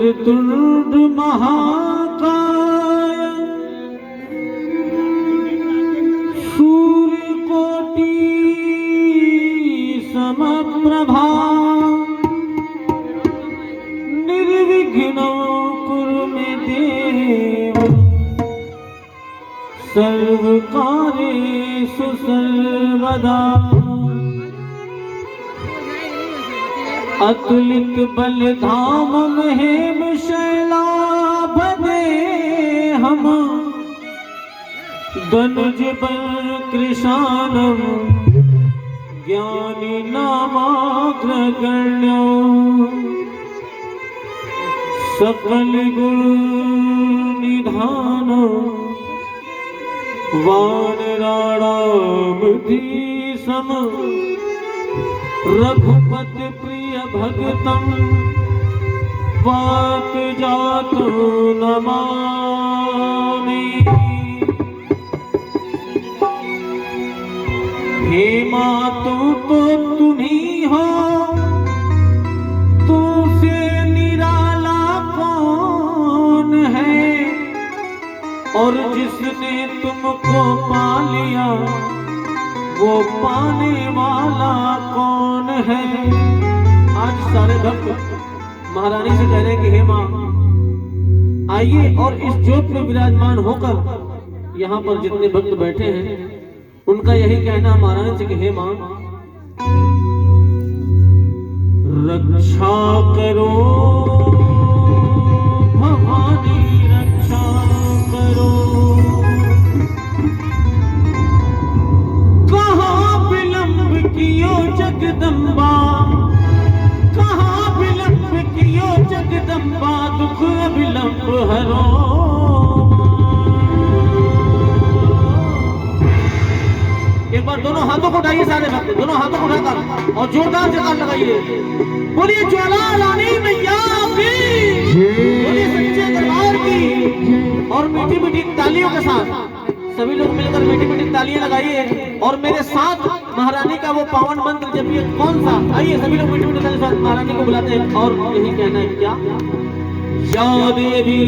वक्रतुंड महाकाय सूर्यकोटि समप्रभा निर्विघ्नं कुरु मे देव सर्वकार्येषु सर्वदा। अतुलित बल धाम महेम शैलाभ हम दनुज बल कृशानम ज्ञानी नामाग्रगण्यो सकल गुण निधान वानराणाम सम रघुपति प्रिय भगतम वात जातु नमामि। हे मातु तो तुम्ही हो, तुमसे निराला कौन है, और जिसने तुमको पा लिया वो पाने वाला कौन है। आज सारे भक्त महारानी से कह रहे हैं कि हे माँ आइए, और इस ज्योत में विराजमान होकर यहाँ पर जितने भक्त बैठे हैं उनका यही कहना महारानी से कि हे माँ रक्षा करो भवानी रक्षा करो। कियो जगदम्बा कहाँ विलंब कियो जगदम्बा दुख विलंब हरो। एक बार दोनों हाथों को उठाइए सारे भक्त, दोनों हाथों को उठाकर और जोरदार जयकार लगाइए। बोलिए ज्वाला रानी मैया की, बोलिए सच्चे दरबार की। और मीठी मीठी तालियों के साथ सभी लोग मिलकर मीठी मीठी तालियां लगाइए और मेरे साथ महारानी का वो पावन मंत्र जपिए। कौन सा? आइए सभी लोग मीठी मीठी तालियों के साथ महारानी को बुलाते हैं और यही कहना है क्या, या देवी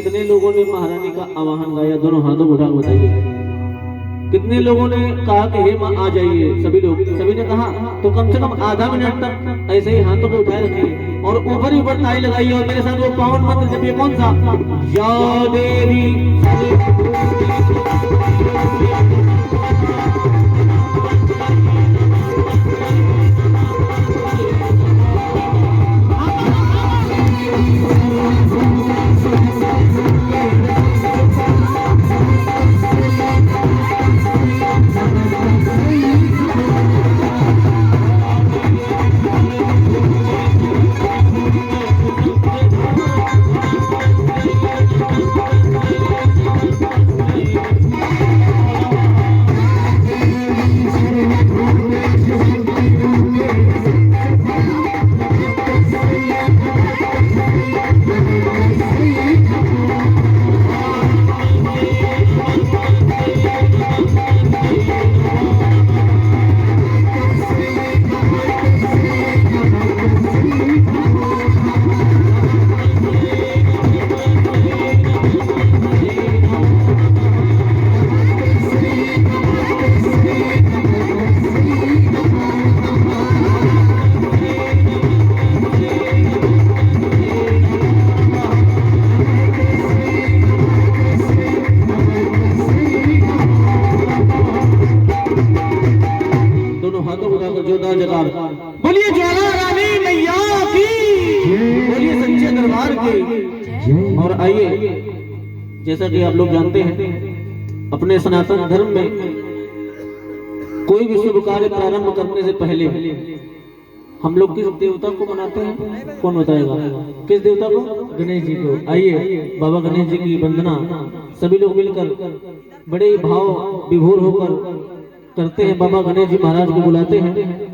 कितने लोगों ने महारानी का आवाहन गाया? दोनों हाथों को उठा के बताइए। कितने लोगों ने कहा कि हे माँ आ जाइए? सभी लोग, सभी ने कहा। तो कम से कम आधा मिनट तक ऐसे ही हाथों को उठाए रखिए और ऊपर ही ऊपर ताली लगाइए और मेरे साथ वो पावन मंत्र जब ये कौन सा, या देवी जोरदार जयकार। बोलिए ज्वाला रानी मैया की, बोलिए सच्चे दरबार की। और आइए, जैसा कि आप लोग जानते हैं, अपने सनातन धर्म में कोई भी शुभ कार्य प्रारंभ करने से पहले हम लोग किस देवता को मनाते हैं? कौन बताएगा? किस देवता को? गणेश जी को। आइए, बाबा गणेश जी की वंदना सभी लोग मिलकर बड़े भाव विभोर होकर करते हैं। बाबा गणेश जी महाराज को बुलाते हैं